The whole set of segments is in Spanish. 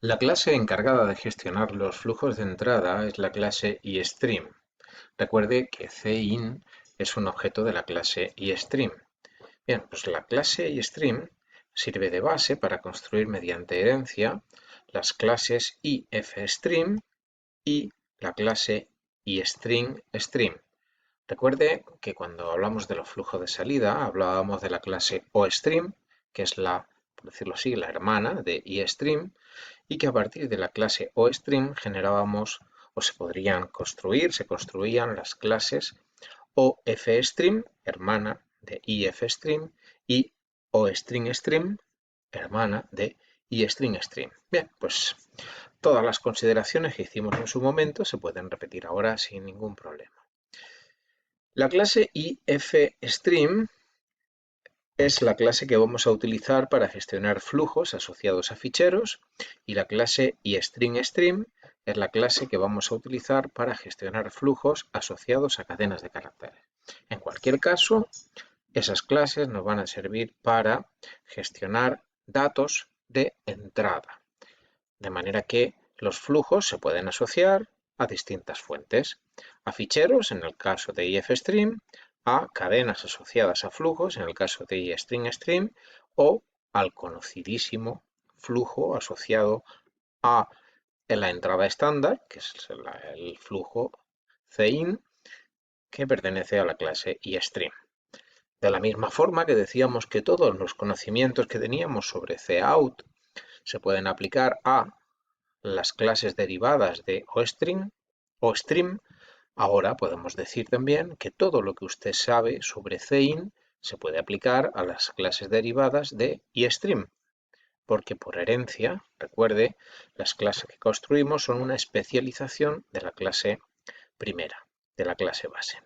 La clase encargada de gestionar los flujos de entrada es la clase iStream. Recuerde que CIN es un objeto de la clase iStream. Bien, pues la clase iStream sirve de base para construir mediante herencia las clases ifstream y la clase iStringStream. Recuerde que cuando hablamos de los flujos de salida hablábamos de la clase OStream, que es por decirlo así, la hermana de iStream, y que a partir de la clase OStream generábamos o se construían las clases OFStream, hermana de IFStream, y OStringStream, hermana de IStringStream. Bien, pues todas las consideraciones que hicimos en su momento se pueden repetir ahora sin ningún problema. La clase IFStream es la clase que vamos a utilizar para gestionar flujos asociados a ficheros y la clase iStringStream es la clase que vamos a utilizar para gestionar flujos asociados a cadenas de caracteres. En cualquier caso, esas clases nos van a servir para gestionar datos de entrada, de manera que los flujos se pueden asociar a distintas fuentes, a ficheros en el caso de ifstream, a cadenas asociadas a flujos en el caso de iStringStream o al conocidísimo flujo asociado a la entrada estándar, que es el flujo CIN, que pertenece a la clase iStream. De la misma forma que decíamos que todos los conocimientos que teníamos sobre cout se pueden aplicar a las clases derivadas de OStream, ahora podemos decir también que todo lo que usted sabe sobre CIN se puede aplicar a las clases derivadas de iStream, porque por herencia, recuerde, las clases que construimos son una especialización de la clase primera, de la clase base.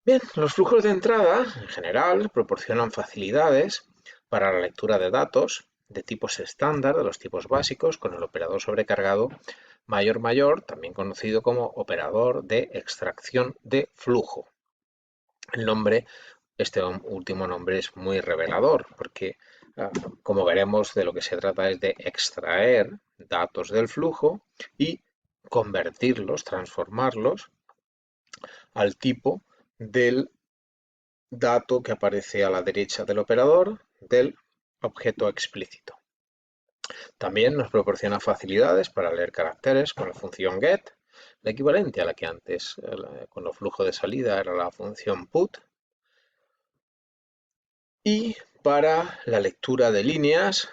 Bien, los flujos de entrada, en general, proporcionan facilidades para la lectura de datos de tipos estándar, de los tipos básicos, con el operador sobrecargado mayor, también conocido como operador de extracción de flujo. El nombre, este último nombre es muy revelador, porque, como veremos, de lo que se trata es de extraer datos del flujo y convertirlos, transformarlos al tipo del dato que aparece a la derecha del operador del objeto explícito. También nos proporciona facilidades para leer caracteres con la función get, la equivalente a la que antes con el flujo de salida era la función put, y para la lectura de líneas,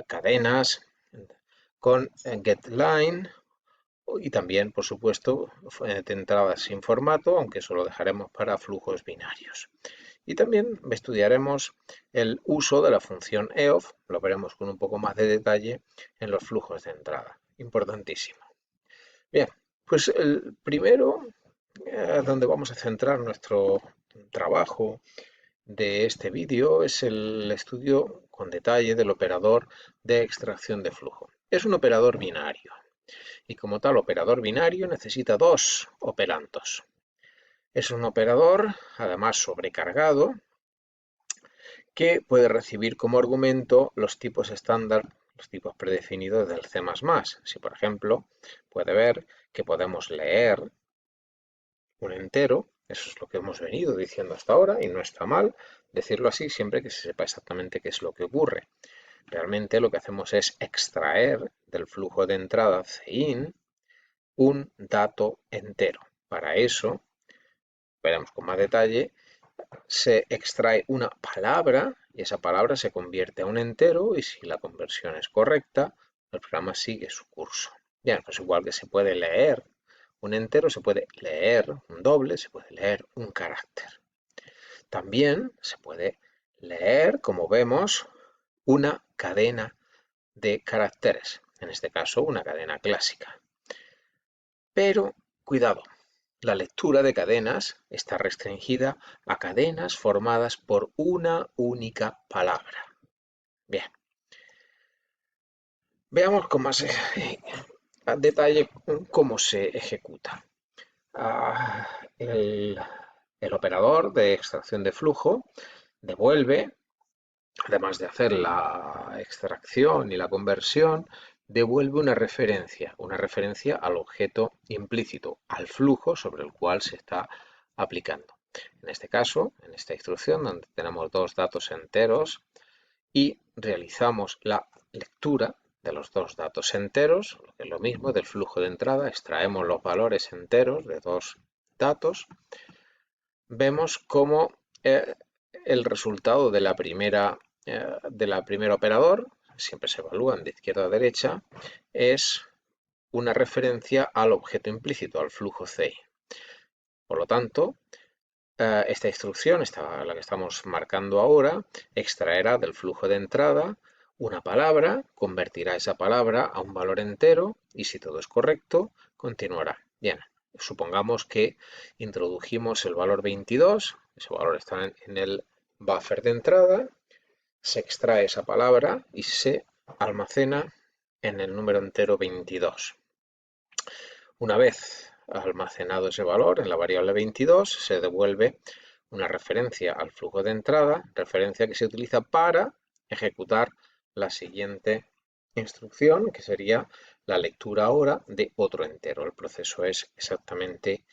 cadenas, con getLine, y también, por supuesto, de entradas sin formato, aunque eso lo dejaremos para flujos binarios. Y también estudiaremos el uso de la función EOF, lo veremos con un poco más de detalle en los flujos de entrada. Importantísimo. Bien, pues el primero, donde vamos a centrar nuestro trabajo de este vídeo, es el estudio con detalle del operador de extracción de flujo. Es un operador binario y como tal operador binario necesita dos operandos. Es un operador, además sobrecargado, que puede recibir como argumento los tipos estándar, los tipos predefinidos del C++. Si, por ejemplo, puede ver que podemos leer un entero, eso es lo que hemos venido diciendo hasta ahora, y no está mal decirlo así siempre que se sepa exactamente qué es lo que ocurre. Realmente lo que hacemos es extraer del flujo de entrada CIN un dato entero. Para eso, veremos con más detalle, se extrae una palabra y esa palabra se convierte a un entero y si la conversión es correcta, el programa sigue su curso. Bien, pues igual que se puede leer un entero, se puede leer un doble, se puede leer un carácter. También se puede leer, como vemos, una cadena de caracteres, en este caso una cadena clásica. Pero, cuidado, la lectura de cadenas está restringida a cadenas formadas por una única palabra. Bien, veamos con más detalle cómo se ejecuta. Ah, el, el operador de extracción de flujo devuelve además de hacer la extracción y la conversión, devuelve una referencia al objeto implícito, al flujo sobre el cual se está aplicando. En este caso, en esta instrucción, donde tenemos dos datos enteros y realizamos la lectura de los dos datos enteros, que es lo mismo del flujo de entrada, extraemos los valores enteros de dos datos, vemos cómo el resultado de la primera operador, siempre se evalúan de izquierda a derecha, es una referencia al objeto implícito, al flujo CI. Por lo tanto, esta instrucción, la que estamos marcando ahora, extraerá del flujo de entrada una palabra, convertirá esa palabra a un valor entero y si todo es correcto, continuará. Bien, supongamos que introdujimos el valor 22, ese valor está en el buffer de entrada, se extrae esa palabra y se almacena en el número entero 22. Una vez almacenado ese valor en la variable 22, se devuelve una referencia al flujo de entrada, referencia que se utiliza para ejecutar la siguiente instrucción, que sería la lectura ahora de otro entero. El proceso es exactamente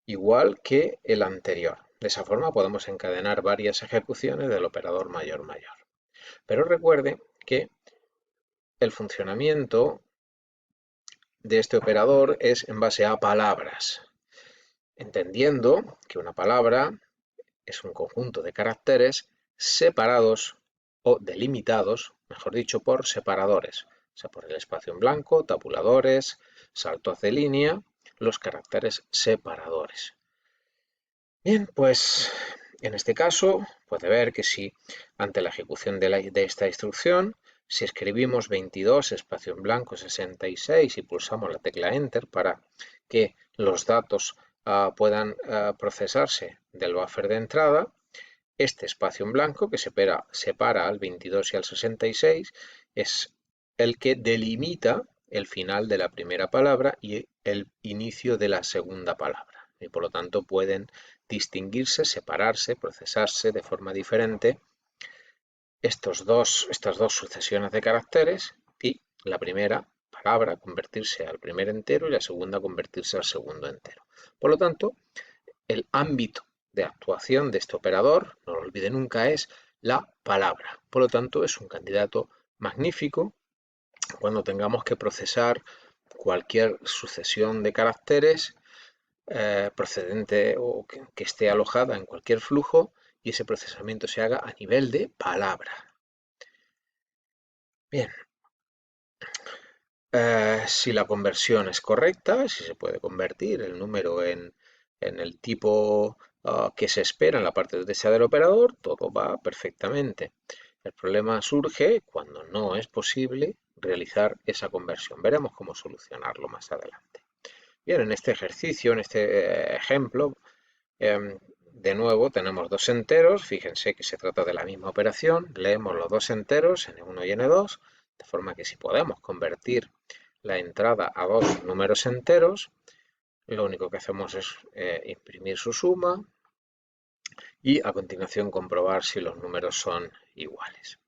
igual que el anterior. De esa forma podemos encadenar varias ejecuciones del operador mayor-mayor. Pero recuerde que el funcionamiento de este operador es en base a palabras, entendiendo que una palabra es un conjunto de caracteres separados o delimitados, mejor dicho, por separadores, o sea, por el espacio en blanco, tabuladores, saltos de línea, los caracteres separadores. Bien, pues en este caso puede ver que si ante la ejecución de esta instrucción, si escribimos 22 espacio en blanco 66 y pulsamos la tecla Enter para que los datos puedan procesarse del buffer de entrada, este espacio en blanco que separa al 22 y al 66 es el que delimita el final de la primera palabra y el inicio de la segunda palabra. Y por lo tanto pueden distinguirse, separarse, procesarse de forma diferente estas dos sucesiones de caracteres y la primera palabra convertirse al primer entero y la segunda convertirse al segundo entero. Por lo tanto, el ámbito de actuación de este operador, no lo olvide nunca, es la palabra. Por lo tanto, es un candidato magnífico cuando tengamos que procesar cualquier sucesión de caracteres procedente o que esté alojada en cualquier flujo y ese procesamiento se haga a nivel de palabra. Bien, si la conversión es correcta, si se puede convertir el número en el tipo que se espera en la parte derecha del operador, todo va perfectamente. El problema surge cuando no es posible realizar esa conversión. Veremos cómo solucionarlo más adelante. Bien, en este ejercicio, en este ejemplo, de nuevo tenemos dos enteros. Fíjense que se trata de la misma operación. Leemos los dos enteros, n1 y n2, de forma que si podemos convertir la entrada a dos números enteros, lo único que hacemos es imprimir su suma y a continuación comprobar si los números son iguales.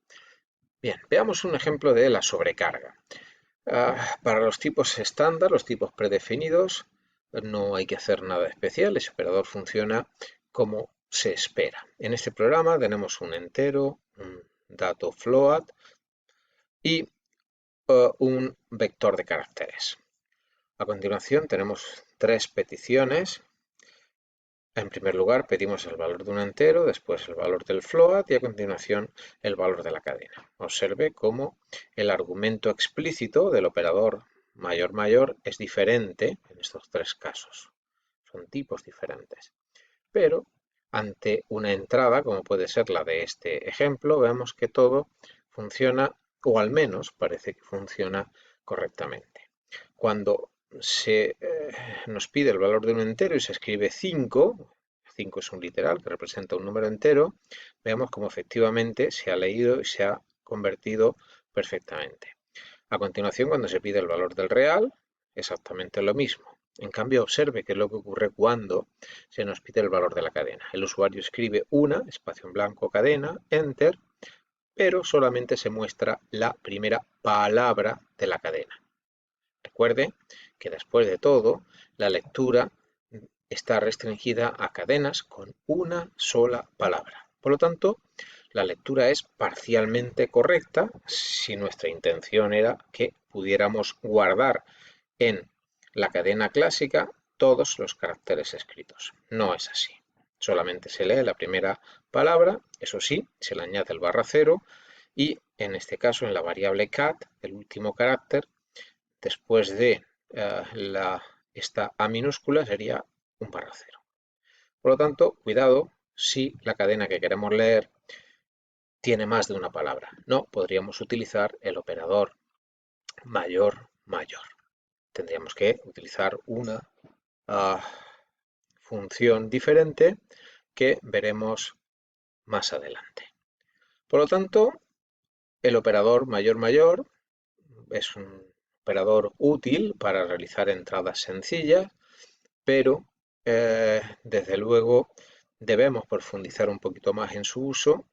Bien, veamos un ejemplo de la sobrecarga. Para los tipos estándar, los tipos predefinidos, no hay que hacer nada especial, ese operador funciona como se espera. En este programa tenemos un entero, un dato float y un vector de caracteres. A continuación tenemos tres peticiones. En primer lugar pedimos el valor de un entero, después el valor del float y a continuación el valor de la cadena. Observe cómo el argumento explícito del operador mayor-mayor es diferente en estos tres casos. Son tipos diferentes. Pero ante una entrada, como puede ser la de este ejemplo, vemos que todo funciona, o al menos parece que funciona correctamente. Cuando nos pide el valor de un entero y se escribe 5 es un literal que representa un número entero, vemos como efectivamente se ha leído y se ha convertido perfectamente. A continuación, cuando se pide el valor del real, exactamente lo mismo. En cambio, observe qué es lo que ocurre cuando se nos pide el valor de la cadena. El usuario escribe una, espacio en blanco, cadena, enter, pero solamente se muestra la primera palabra de la cadena. Recuerde que después de todo, la lectura está restringida a cadenas con una sola palabra. Por lo tanto, la lectura es parcialmente correcta si nuestra intención era que pudiéramos guardar en la cadena clásica todos los caracteres escritos. No es así. Solamente se lee la primera palabra, eso sí, se le añade el ~0 y en este caso en la variable cat, el último carácter, después de esta A minúscula sería un ~0. Por lo tanto, cuidado si la cadena que queremos leer tiene más de una palabra. No, podríamos utilizar el operador mayor. Tendríamos que utilizar una función diferente que veremos más adelante. Por lo tanto, el operador mayor es un operador útil para realizar entradas sencillas, pero desde luego debemos profundizar un poquito más en su uso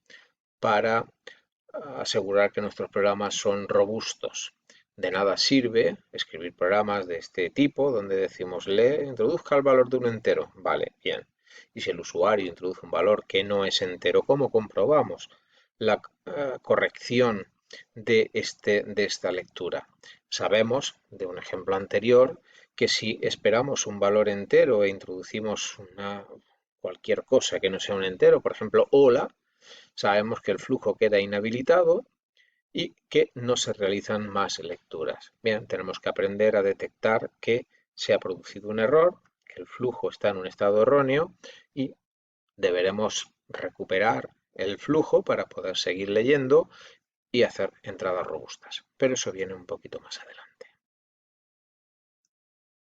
para asegurar que nuestros programas son robustos. De nada sirve escribir programas de este tipo donde decimos introduzca el valor de un entero. Vale, bien. Y si el usuario introduce un valor que no es entero, ¿cómo comprobamos la corrección de esta lectura? Sabemos de un ejemplo anterior que si esperamos un valor entero e introducimos cualquier cosa que no sea un entero, por ejemplo, hola, sabemos que el flujo queda inhabilitado y que no se realizan más lecturas. Bien, tenemos que aprender a detectar que se ha producido un error, que el flujo está en un estado erróneo y deberemos recuperar el flujo para poder seguir leyendo y hacer entradas robustas. Pero eso viene un poquito más adelante.